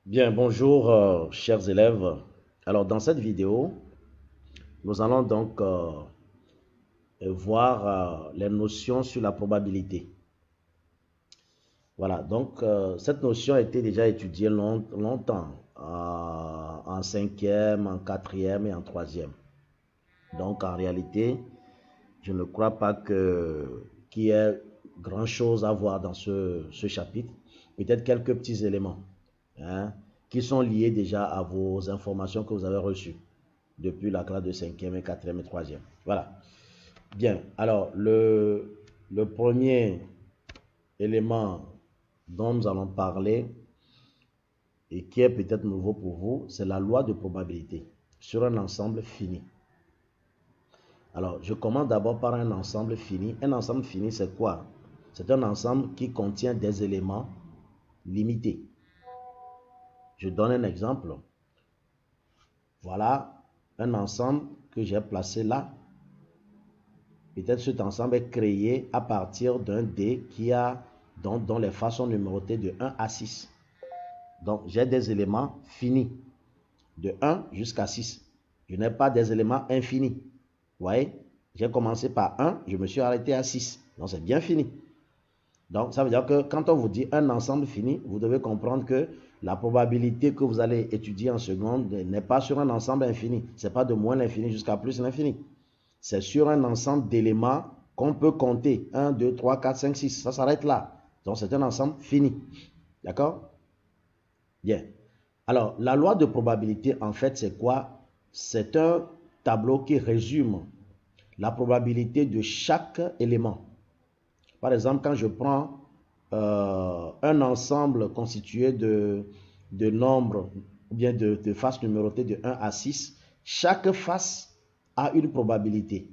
Bien, bonjour chers élèves. Alors dans cette vidéo, nous allons donc voir les notions sur la probabilité. Voilà, donc cette notion a été déjà étudiée longtemps en cinquième, en quatrième et en troisième. Donc en réalité, je ne crois pas qu'il y ait grand-chose à voir dans ce chapitre. Peut-être quelques petits éléments, hein, qui sont liés déjà à vos informations que vous avez reçues depuis la classe de cinquième et quatrième et troisième. Voilà. Bien. Alors, le premier élément dont nous allons parler et qui est peut-être nouveau pour vous, c'est la loi de probabilité sur un ensemble fini. Alors, je commence d'abord par un ensemble fini. Un ensemble fini, c'est quoi? C'est un ensemble qui contient des éléments limités. Je donne un exemple. Voilà un ensemble que j'ai placé là. Peut-être cet ensemble est créé à partir d'un dé dont les faces sont numérotées de 1 à 6. Donc, j'ai des éléments finis, de 1 jusqu'à 6. Je n'ai pas des éléments infinis. Vous voyez, j'ai commencé par 1, je me suis arrêté à 6. Donc, c'est bien fini. Donc, ça veut dire que quand on vous dit un ensemble fini, vous devez comprendre que la probabilité que vous allez étudier en seconde n'est pas sur un ensemble infini. Ce n'est pas de moins l'infini jusqu'à plus l'infini. C'est sur un ensemble d'éléments qu'on peut compter. 1, 2, 3, 4, 5, 6. Ça s'arrête là. Donc, c'est un ensemble fini. D'accord? Bien. Alors, la loi de probabilité, en fait, c'est quoi? C'est un tableau qui résume la probabilité de chaque élément. Par exemple, quand je prends un ensemble constitué de nombres ou bien de faces numérotées de 1 à 6, chaque face a une probabilité.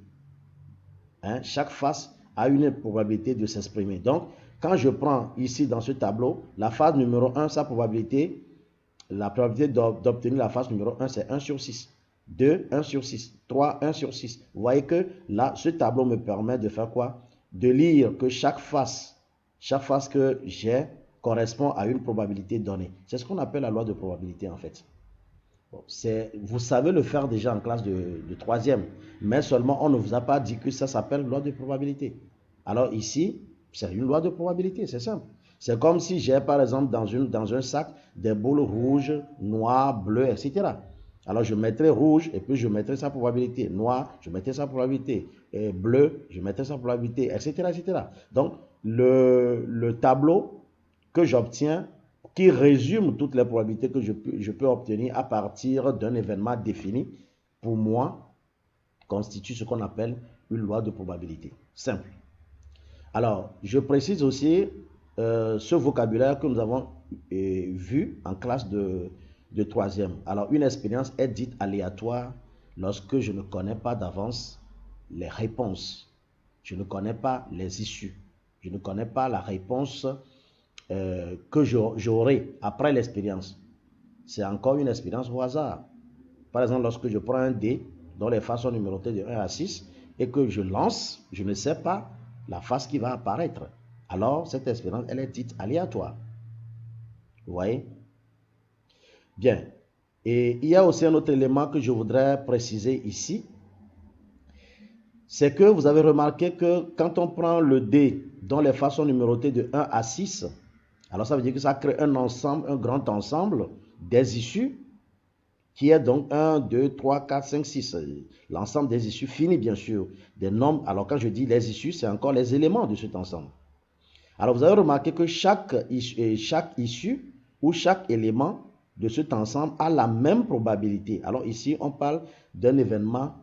Hein, chaque face a une probabilité de s'exprimer. Donc, quand je prends ici dans ce tableau, la phase numéro 1, la probabilité d'obtenir la phase numéro 1, c'est 1 sur 6. 2, 1 sur 6. 3, 1 sur 6. Vous voyez que là, ce tableau me permet de faire quoi? De lire que chaque face que j'ai correspond à une probabilité donnée. C'est ce qu'on appelle la loi de probabilité en fait. Bon, vous savez le faire déjà en classe de troisième, mais seulement on ne vous a pas dit que ça s'appelle loi de probabilité. Alors ici, c'est une loi de probabilité, c'est simple. C'est comme si j'ai par exemple dans un sac des boules rouges, noires, bleues, etc. Alors je mettrai rouge et puis je mettrai sa probabilité. Noir, je mettrai sa probabilité. Et bleu, je mettrai sa probabilité, etc. etc. Donc le tableau que j'obtiens qui résume toutes les probabilités que je peux obtenir à partir d'un événement défini, pour moi, constitue ce qu'on appelle une loi de probabilité. Simple. Alors, je précise aussi ce vocabulaire que nous avons vu en classe de troisième. Alors, une expérience est dite aléatoire lorsque je ne connais pas d'avance les réponses. Je ne connais pas les issues. Je ne connais pas la réponse que j'aurai après l'expérience. C'est encore une expérience au hasard. Par exemple, lorsque je prends un dé dont les faces sont numérotées de 1 à 6 et que je lance, je ne sais pas la face qui va apparaître. Alors, cette expérience, elle est dite aléatoire. Vous voyez? Bien. Et il y a aussi un autre élément que je voudrais préciser ici. C'est que vous avez remarqué que quand on prend le dé dont les faces sont numérotées de 1 à 6, alors ça veut dire que ça crée un ensemble, un grand ensemble des issues qui est donc 1, 2, 3, 4, 5, 6. L'ensemble des issues fini bien sûr des nombres. Alors quand je dis les issues, c'est encore les éléments de cet ensemble. Alors vous avez remarqué que chaque issue ou chaque élément de cet ensemble a la même probabilité. Alors ici, on parle d'un événement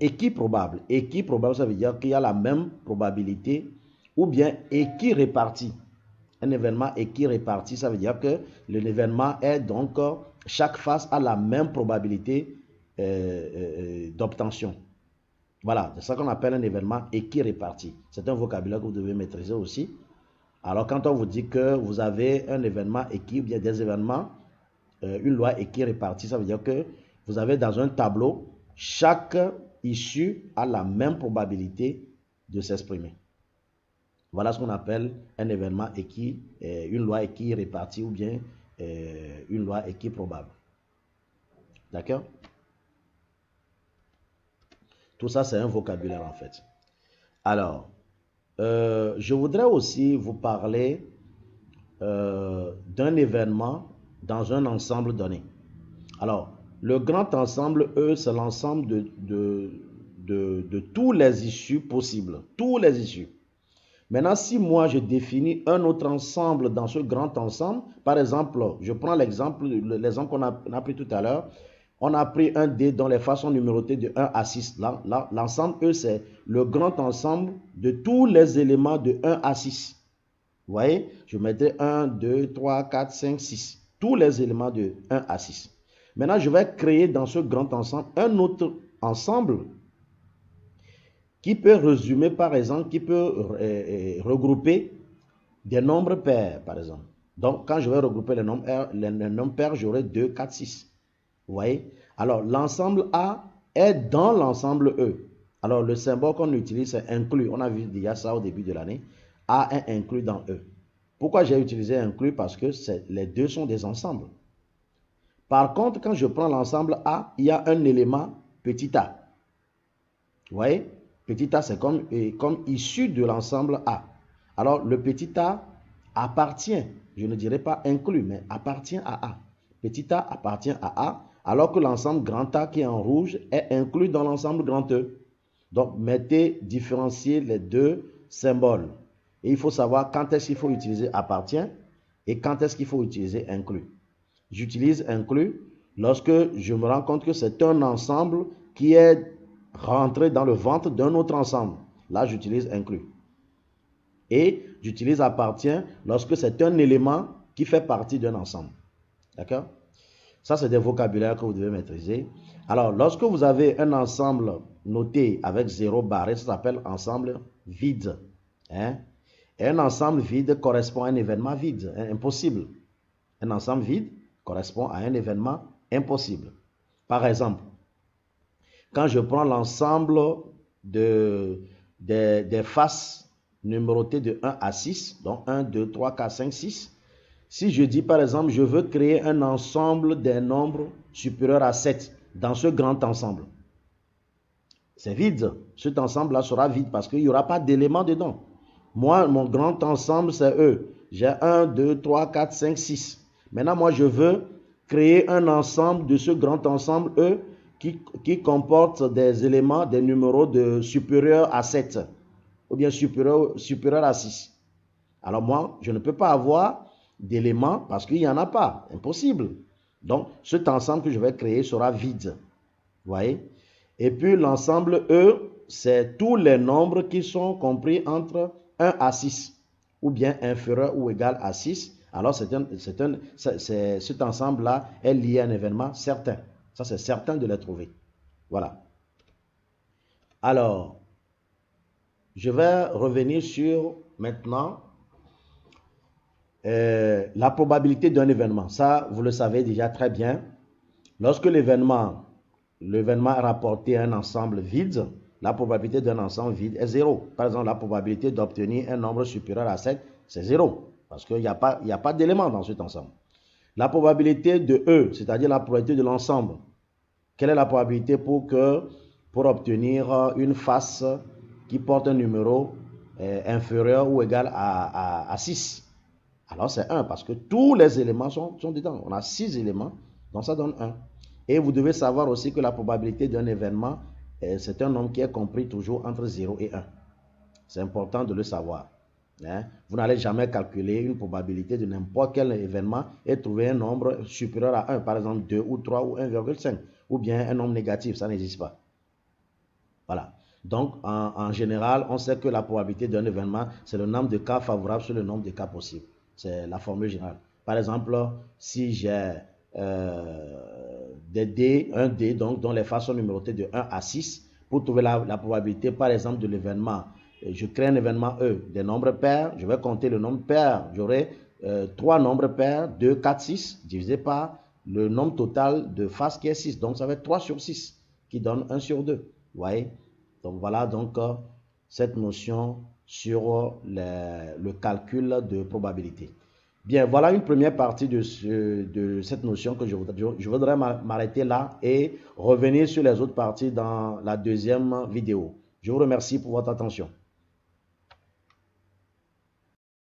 équiprobable. Équiprobable, ça veut dire qu'il y a la même probabilité ou bien équirépartie. Un événement équiréparti, ça veut dire que l'événement est donc, chaque face a la même probabilité d'obtention. Voilà, c'est ça qu'on appelle un événement équiréparti. C'est un vocabulaire que vous devez maîtriser aussi. Alors, quand on vous dit que vous avez un événement équi, ou bien des événements, une loi équirépartie, ça veut dire que vous avez dans un tableau, chaque issue a la même probabilité de s'exprimer. Voilà ce qu'on appelle un événement une loi équirépartie ou bien une loi équiprobable. D'accord? Tout ça, c'est un vocabulaire en fait. Alors, je voudrais aussi vous parler d'un événement dans un ensemble donné. Alors, le grand ensemble, c'est l'ensemble de tous les issues possibles. Tous les issues. Maintenant, si moi je définis un autre ensemble dans ce grand ensemble, par exemple, je prends l'exemple qu'on a pris tout à l'heure, on a pris un dé dont les faces sont numérotées de 1 à 6. L'ensemble, c'est le grand ensemble de tous les éléments de 1 à 6. Vous voyez, je mettrai 1, 2, 3, 4, 5, 6. Tous les éléments de 1 à 6. Maintenant, je vais créer dans ce grand ensemble un autre ensemble qui peut résumer, par exemple, qui peut regrouper des nombres pairs, par exemple. Donc, quand je vais regrouper les nombres pairs, j'aurai 2, 4, 6. Vous voyez? Alors, l'ensemble A est dans l'ensemble E. Alors, le symbole qu'on utilise, c'est inclus. On a vu déjà ça au début de l'année. A est inclus dans E. Pourquoi j'ai utilisé inclus? Parce que les deux sont des ensembles. Par contre, quand je prends l'ensemble A, il y a un élément petit a. Vous voyez? Petit a, c'est comme issu de l'ensemble A. Alors, le petit a appartient, je ne dirais pas inclus, mais appartient à A. Petit a appartient à A, alors que l'ensemble grand A qui est en rouge est inclus dans l'ensemble grand E. Donc, différenciez les deux symboles. Et il faut savoir quand est-ce qu'il faut utiliser appartient et quand est-ce qu'il faut utiliser inclus. J'utilise inclus lorsque je me rends compte que c'est un ensemble qui est rentré dans le ventre d'un autre ensemble. Là, j'utilise inclus. Et j'utilise appartient lorsque c'est un élément qui fait partie d'un ensemble. D'accord? Ça, c'est des vocabulaires que vous devez maîtriser. Alors, lorsque vous avez un ensemble noté avec 0 barré, ça s'appelle ensemble vide. Hein? Et un ensemble vide correspond à un événement vide, impossible. Un ensemble vide correspond à un événement impossible. Par exemple, quand je prends l'ensemble des faces numérotées de 1 à 6, donc 1, 2, 3, 4, 5, 6, si je dis par exemple, je veux créer un ensemble des nombres supérieurs à 7 dans ce grand ensemble, c'est vide. Cet ensemble-là sera vide parce qu'il n'y aura pas d'éléments dedans. Moi, mon grand ensemble, c'est E. J'ai 1, 2, 3, 4, 5, 6. Maintenant, moi, je veux créer un ensemble de ce grand ensemble E qui comporte des éléments, des numéros supérieurs à 7 ou bien supérieurs à 6. Alors moi, je ne peux pas avoir d'éléments parce qu'il n'y en a pas. Impossible. Donc, cet ensemble que je vais créer sera vide. Vous voyez? Et puis, l'ensemble E, c'est tous les nombres qui sont compris entre 1 à 6 ou bien inférieur ou égal à 6. Alors, cet ensemble-là est lié à un événement certain. Ça, c'est certain de les trouver. Voilà. Alors, je vais revenir sur maintenant la probabilité d'un événement. Ça, vous le savez déjà très bien. Lorsque l'événement est rapporté à un ensemble vide, la probabilité d'un ensemble vide est 0. Par exemple, la probabilité d'obtenir un nombre supérieur à 7, c'est 0. Parce qu'il n'y a pas d'élément dans cet ensemble. La probabilité de E, c'est-à-dire la probabilité de l'ensemble. Quelle est la probabilité pour obtenir une face qui porte un numéro inférieur ou égal à 6? Alors c'est 1 parce que tous les éléments sont dedans. On a 6 éléments, donc ça donne 1. Et vous devez savoir aussi que la probabilité d'un événement, c'est un nombre qui est compris toujours entre 0 et 1. C'est important de le savoir. Hein? Vous n'allez jamais calculer une probabilité de n'importe quel événement et trouver un nombre supérieur à 1, par exemple 2 ou 3 ou 1,5, ou bien un nombre négatif, ça n'existe pas. Voilà. Donc, en général, on sait que la probabilité d'un événement, c'est le nombre de cas favorables sur le nombre de cas possibles. C'est la formule générale. Par exemple, si j'ai un dé donc, dont les faces sont numérotées de 1 à 6, pour trouver la probabilité, par exemple, de l'événement, je crée un événement E, des nombres pairs, je vais compter le nombre pair, j'aurai 3 nombres pairs, 2, 4, 6, divisé par le nombre total de faces qui est 6. Donc, ça va être 3 sur 6, qui donne 1 sur 2. Vous voyez? Donc, voilà donc cette notion sur le calcul de probabilité. Bien, voilà une première partie de cette notion que je voudrais m'arrêter là et revenir sur les autres parties dans la deuxième vidéo. Je vous remercie pour votre attention.